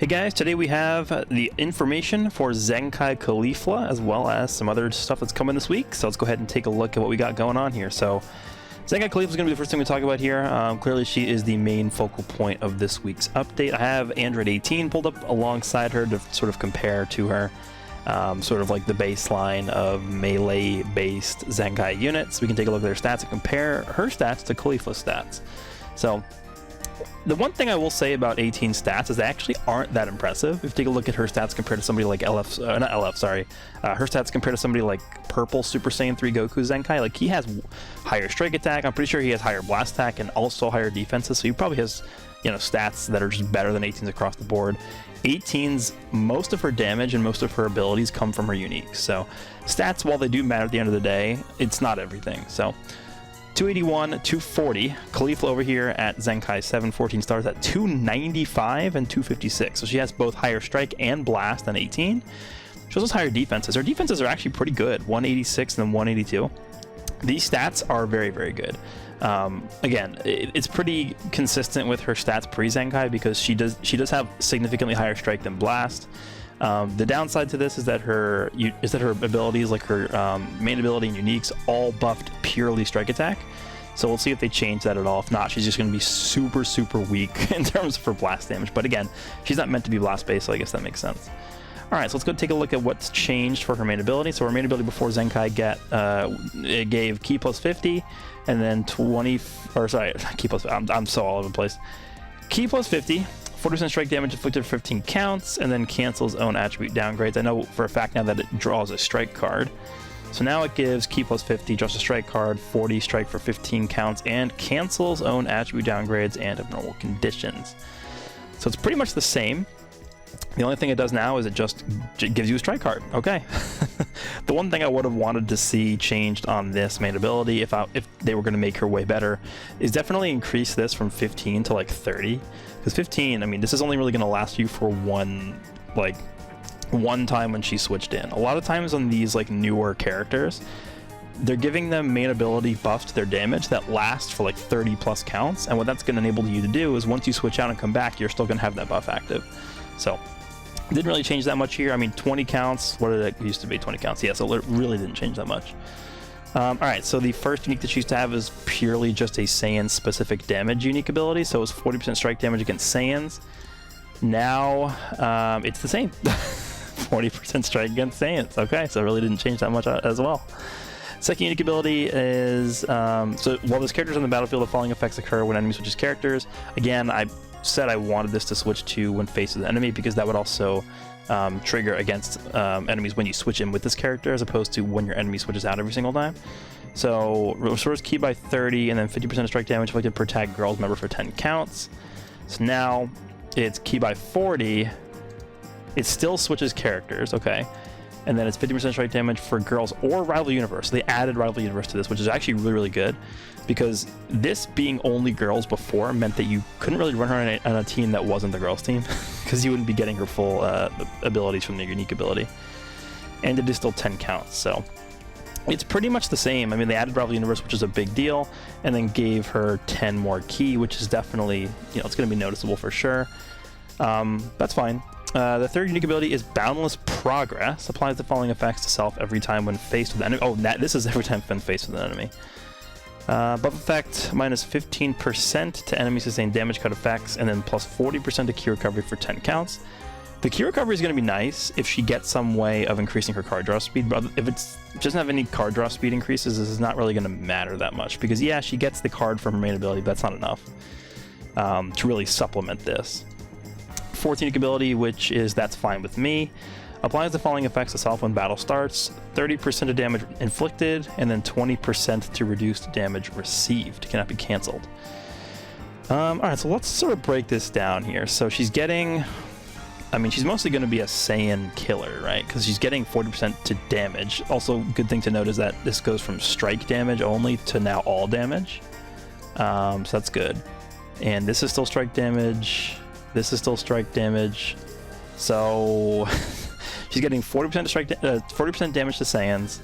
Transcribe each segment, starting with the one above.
Hey guys, today we have the information for ZENKAI CAULIFLA as well as some other stuff that's coming this week. So let's go ahead and take a look at what we got going on here. So ZENKAI CAULIFLA is going to be the first thing we talk about here. Clearly she is the main focal point of this week's update. I have Android 18 pulled up alongside her to sort of compare to her. Sort of like the baseline of melee-based ZENKAI units. We can take a look at their stats and compare her stats to CAULIFLA's stats. So the one thing I will say about 18 stats is they actually aren't that impressive. If you take a look at her stats compared to somebody like her stats compared to somebody like Purple Super Saiyan 3 Goku ZENKAI, like he has higher strike attack, I'm pretty sure he has higher blast attack and also higher defenses, so he probably has, you know, stats that are just better than 18's across the board. 18's, most of her damage and most of her abilities come from her uniques, so stats, while they do matter at the end of the day, it's not everything. So 281, 240. CAULIFLA over here at ZENKAI 714 stars at 295 and 256. So she has both higher strike and blast than 18. She also has higher defenses. Her defenses are actually pretty good, 186 and 182. These stats are very, very good. Again, it's pretty consistent with her stats pre-ZENKAI because she does have significantly higher strike than blast. The downside to this is that her abilities, like her main ability and uniques, all buffed purely strike attack. So we'll see if they change that at all. If not, she's just going to be super, super weak in terms of her blast damage. But again, she's not meant to be blast based, so I guess that makes sense. All right, so let's go take a look at what's changed for her main ability. So her main ability before ZENKAI it gave Ki plus 50, and then 20, or sorry, Ki plus, I'm so all over the place. Ki plus 50. 40% strike damage inflicted for 15 counts, and then cancels own attribute downgrades. I know for a fact now that it draws a strike card. So now it gives Ki plus 50, draws a strike card, 40 strike for 15 counts, and cancels own attribute downgrades and abnormal conditions. So it's pretty much the same. The only thing it does now is it just gives you a strike card. Okay. The one thing I would have wanted to see changed on this main ability, if they were going to make her way better, is definitely increase this from 15 to like 30. Because 15, I mean, this is only really going to last you for one time when she switched in. A lot of times on these like newer characters, they're giving them main ability buffs to their damage that last for like 30 plus counts. And what that's going to enable you to do is once you switch out and come back, you're still going to have that buff active. So didn't really change that much here. I mean, 20 counts. What did it used to be? 20 counts. Yeah, so it really didn't change that much. All right, so the first unique that she used to have is purely just a Saiyan-specific damage unique ability. So it was 40% strike damage against Saiyans. Now it's the same. 40% strike against Saiyans. Okay, so it really didn't change that much as well. Second unique ability is, so while this character's on the battlefield, the following effects occur when enemy switches characters. Again, I said I wanted this to switch to when faced with an enemy because that would also trigger against enemies when you switch in with this character as opposed to when your enemy switches out every single time. So restores Ki by 30 and then 50% of strike damage inflicted per tag girls member for 10 counts. So now it's Ki by 40. It still switches characters, okay. And then it's 50% strike damage for girls or rival universe. So they added rival universe to this, which is actually really, really good because this being only girls before meant that you couldn't really run her on a team that wasn't the girls team because you wouldn't be getting her full abilities from the unique ability. And it is still 10 counts, so it's pretty much the same. I mean, they added rival universe, which is a big deal, and then gave her 10 more Ki, which is definitely, you know, it's going to be noticeable for sure. That's fine. The third unique ability is Boundless Progress. Applies the following effects to self every time when faced with an enemy. Oh, this is every time when faced with an enemy. Buff effect, minus 15% to enemy sustained damage cut effects, and then plus 40% to Ki recovery for 10 counts. The Ki recovery is going to be nice if she gets some way of increasing her card draw speed, but if it doesn't have any card draw speed increases, this is not really going to matter that much, because yeah, she gets the card from her main ability, but that's not enough to really supplement this. Fourth unique ability, which is That's Fine With Me, applies the following effects to self when battle starts: 30% of damage inflicted, and then 20% to reduced damage received. Cannot be canceled. Alright, so let's sort of break this down here. So she's getting, I mean, she's mostly going to be a Saiyan killer, right? Because she's getting 40% to damage. Also, good thing to note is that this goes from strike damage only to now all damage. So that's good. And this is still strike damage. This is still strike damage. So she's getting 40% damage to Saiyans.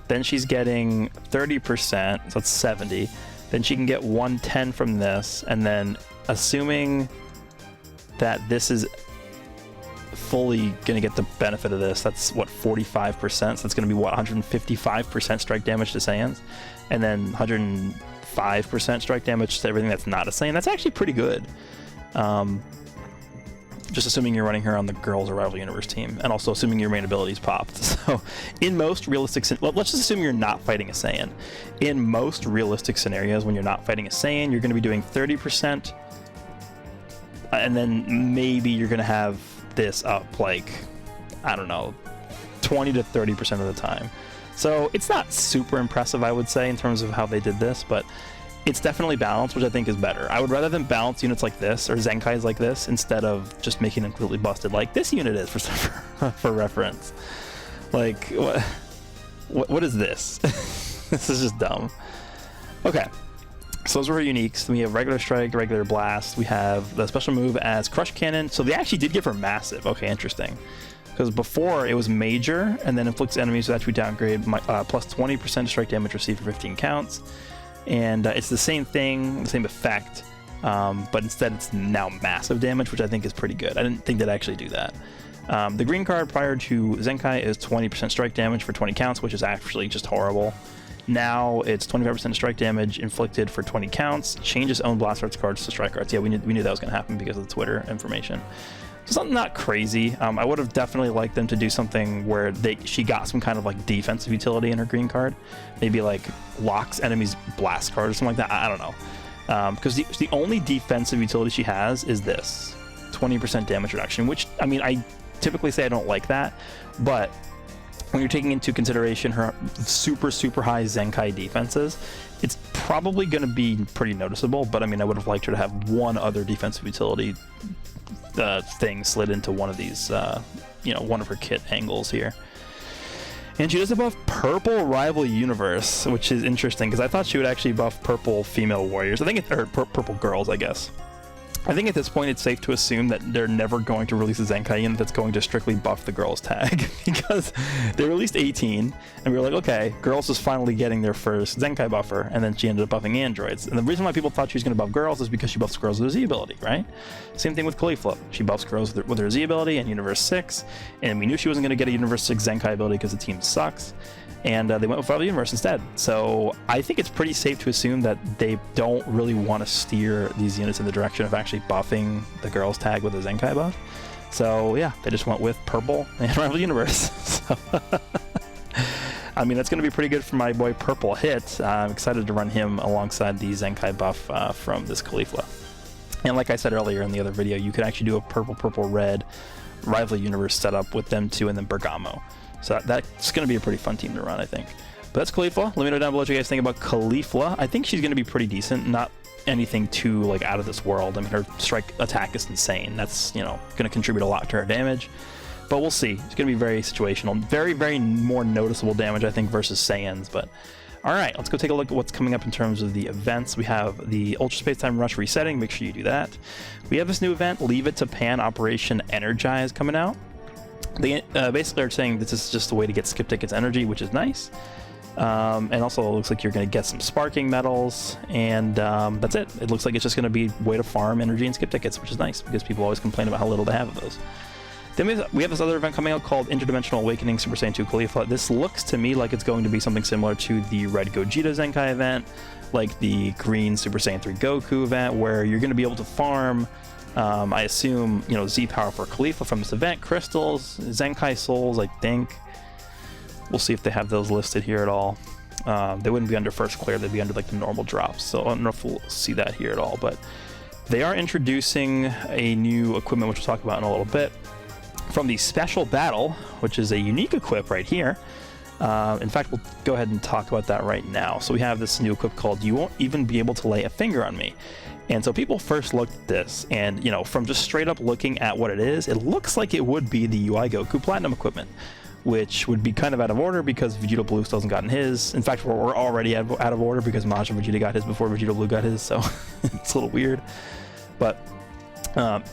Then she's getting 30%, so that's 70. Then she can get 110 from this, and then assuming that this is fully going to get the benefit of this. That's what, 45%, so that's going to be what, 155% strike damage to Saiyans, and then 105% strike damage to everything that's not a Saiyan. That's actually pretty good. Just assuming you're running her on the girls' or rival universe team, and also assuming your main ability's popped. So in most realistic, well, let's just assume you're not fighting a Saiyan. In most realistic scenarios, when you're not fighting a Saiyan, you're going to be doing 30%, and then maybe you're going to have this up like, I don't know, 20 to 30% of the time. So it's not super impressive, I would say, in terms of how they did this, but it's definitely balanced, which I think is better. I would rather than balance units like this, or Zenkais like this, instead of just making them completely busted like this unit is, for reference. Like, what is this? This is just dumb. Okay, so those were her uniques. Then we have regular strike, regular blast. We have the special move as crush cannon. So they actually did give her massive. Okay, interesting. Because before it was major, and then inflicts enemies with attribute downgrade, plus 20% strike damage received for 15 counts. And it's the same thing, the same effect, but instead it's now massive damage, which I think is pretty good. I didn't think they'd actually do that. The green card prior to Zenkai is 20% strike damage for 20 counts, which is actually just horrible. Now it's 25% strike damage inflicted for 20 counts, changes own blast arts cards to strike arts. Yeah, we knew that was going to happen because of the Twitter information. So something not crazy. I would have definitely liked them to do something where she got some kind of like defensive utility in her green card, maybe like locks enemies blast card or something like that. I don't know, because the only defensive utility she has is this 20% damage reduction, which, I mean, I typically say I don't like that, but when you're taking into consideration her super high Zenkai defenses, it's probably going to be pretty noticeable. But I mean, I would have liked her to have one other defensive utility thing slid into one of these, you know, one of her kit angles here. And she does buff purple rival universe, which is interesting because I thought she would actually buff purple female warriors. I think or purple girls, I guess. I think at this point it's safe to assume that they're never going to release a Zenkai unit that's going to strictly buff the girls tag, because they released 18 and we were like, okay, girls is finally getting their first Zenkai buffer, and then she ended up buffing androids. And the reason why people thought she was going to buff girls is because she buffs girls with her Z ability, right? Same thing with CAULIFLA. She buffs girls with her Z ability and Universe 6, and we knew she wasn't going to get a Universe 6 Zenkai ability because the team sucks. And they went with Rival Universe instead. So I think it's pretty safe to assume that they don't really want to steer these units in the direction of actually buffing the girls tag with a Zenkai buff. So yeah, they just went with purple and Rival Universe. So I mean, that's going to be pretty good for my boy Purple Hit. I'm excited to run him alongside the Zenkai buff from this CAULIFLA. And like I said earlier in the other video, you could actually do a purple-red Rival Universe setup with them two and then Bergamo. So that's going to be a pretty fun team to run, I think. But that's CAULIFLA. Let me know down below what you guys think about CAULIFLA. I think she's going to be pretty decent, not anything too like out of this world. I mean, her strike attack is insane. That's, you know, going to contribute a lot to her damage. But we'll see. It's going to be very situational. Very more noticeable damage, I think, versus Saiyans. But all right, let's go take a look at what's coming up in terms of the events. We have the Ultra Space Time Rush resetting. Make sure you do that. We have this new event, Leave It to Pan Operation Energize, coming out. They basically are saying this is just a way to get skip tickets energy, which is nice. And also it looks like you're going to get some sparking medals, and that's it. It looks like it's just going to be a way to farm energy and skip tickets, which is nice because people always complain about how little they have of those. Then we have this other event coming out called Interdimensional Awakening Super Saiyan 2 CAULIFLA. This looks to me like it's going to be something similar to the Red Gogeta Zenkai event, like the Green Super Saiyan 3 Goku event, where you're going to be able to farm, I assume, you know, Z power for CAULIFLA from this event, crystals, Zenkai souls, I think. We'll see if they have those listed here at all. They wouldn't be under first clear, they'd be under like the normal drops, so I don't know if we'll see that here at all. But they are introducing a new equipment, which we'll talk about in a little bit, from the Special Battle, which is a unique equip right here. In fact, we'll go ahead and talk about that right now. So we have this new equip called You Won't Even Be Able to Lay a Finger on Me. And so people first looked at this, and, you know, from just straight up looking at what it is, it looks like it would be the UI Goku Platinum equipment, which would be kind of out of order because Vegeta Blue still hasn't gotten his. In fact, we're already out of order because Majin Vegeta got his before Vegeta Blue got his, so it's a little weird. But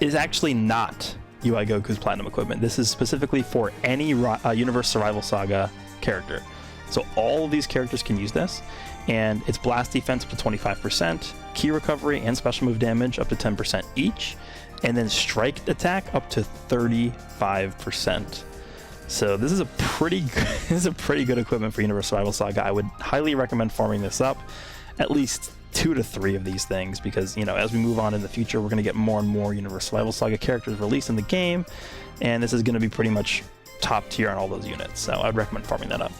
it's actually not UI Goku's Platinum equipment. This is specifically for any Universe Survival Saga character. So all of these characters can use this, and it's blast defense up to 25%, key recovery and special move damage up to 10% each, and then strike attack up to 35%. So this is a pretty good equipment for Universe Survival Saga. I would highly recommend farming this up, at least 2 to 3 of these things, because, you know, as we move on in the future, we're going to get more and more Universe Survival Saga characters released in the game, and this is going to be pretty much top tier on all those units, so I'd recommend farming that up.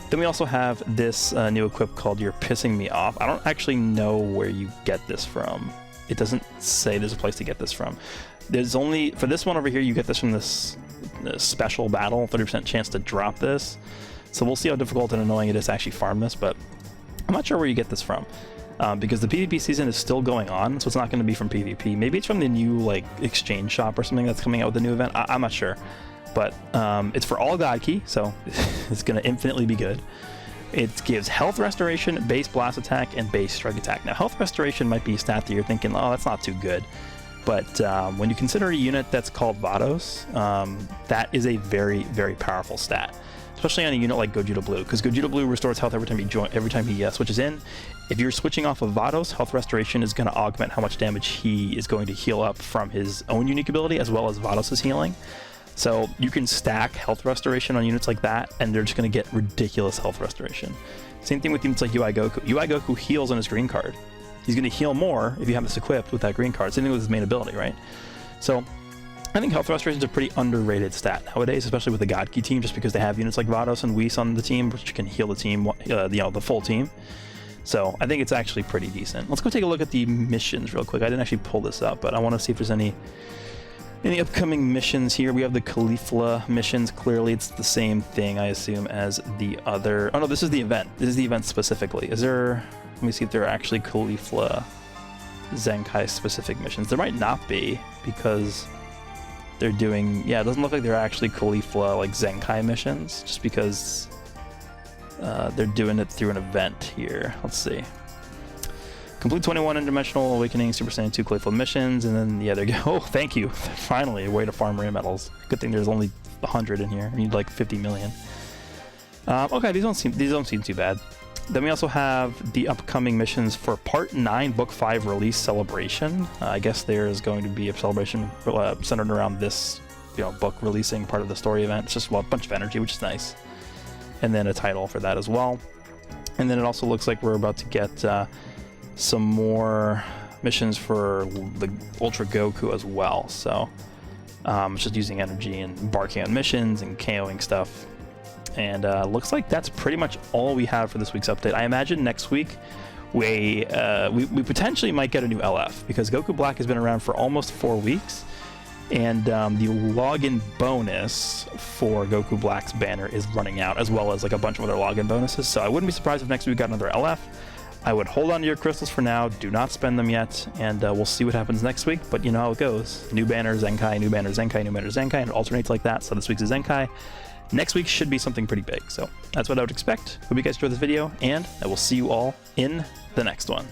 Then we also have this new equip called You're Pissing Me Off. I don't actually know where you get this from. It doesn't say there's a place to get this from. There's only, for this one over here, you get this from this special battle, 30% chance to drop this. So we'll see how difficult and annoying it is to actually farm this, but I'm not sure where you get this from. Because the PvP season is still going on, so it's not going to be from PvP. Maybe it's from the new, like, exchange shop or something that's coming out with the new event. I'm not sure. But it's for all God Key, so it's going to infinitely be good. It gives health restoration, base blast attack, and base strike attack. Now, health restoration might be a stat that you're thinking, oh, that's not too good. But when you consider a unit that's called Vados, that is a very, very powerful stat. Especially on a unit like Gogeta Blue, because Gogeta Blue restores health every time he switches in. If you're switching off of Vados, health restoration is going to augment how much damage he is going to heal up from his own unique ability, as well as Vados' healing. So you can stack health restoration on units like that, and they're just going to get ridiculous health restoration. Same thing with units like UI Goku. UI Goku heals on his green card. He's going to heal more if you have this equipped with that green card. Same thing with his main ability, right? So I think health restoration is a pretty underrated stat nowadays, especially with the God Key team, just because they have units like Vados and Whis on the team, which can heal the team, the full team. So I think it's actually pretty decent. Let's go take a look at the missions real quick. I didn't actually pull this up, but I want to see if there's any upcoming missions here. We have the CAULIFLA missions. Clearly, it's the same thing, I assume, as the other. Oh no, this is the event. This is the event specifically. Is there? Let me see if there are actually CAULIFLA ZENKAI specific missions. There might not be, because they're doing, yeah, it doesn't look like they're actually CAULIFLA like ZENKAI missions, just because they're doing it through an event here. Let's see. Complete 21 Interdimensional Awakening Super Saiyan 2 CAULIFLA missions, and then, yeah, there you go. Oh, thank you. Finally, a way to farm rare metals. Good thing there's only 100 in here. I need like 50 million. Okay, these don't seem too bad. Then we also have the upcoming missions for Part 9 Book 5 release celebration. I guess there's going to be a celebration centered around this, book releasing part of the story event. It's just a bunch of energy, which is nice. And then a title for that as well. And then it also looks like we're about to get some more missions for the Ultra Goku as well. So just using energy and embarking on missions and KOing stuff. And looks like that's pretty much all we have for this week's update. I imagine next week we potentially might get a new LF, because Goku Black has been around for almost 4 weeks, and the login bonus for Goku Black's banner is running out, as well as like a bunch of other login bonuses. So I wouldn't be surprised if next week we got another LF. I would hold on to your crystals for now. Do not spend them yet, and we'll see what happens next week. But you know how it goes: new banner ZENKAI, new banner ZENKAI, new banner ZENKAI, and it alternates like that. So this week's is ZENKAI. Next week should be something pretty big. So that's what I would expect. Hope you guys enjoyed this video, and I will see you all in the next one.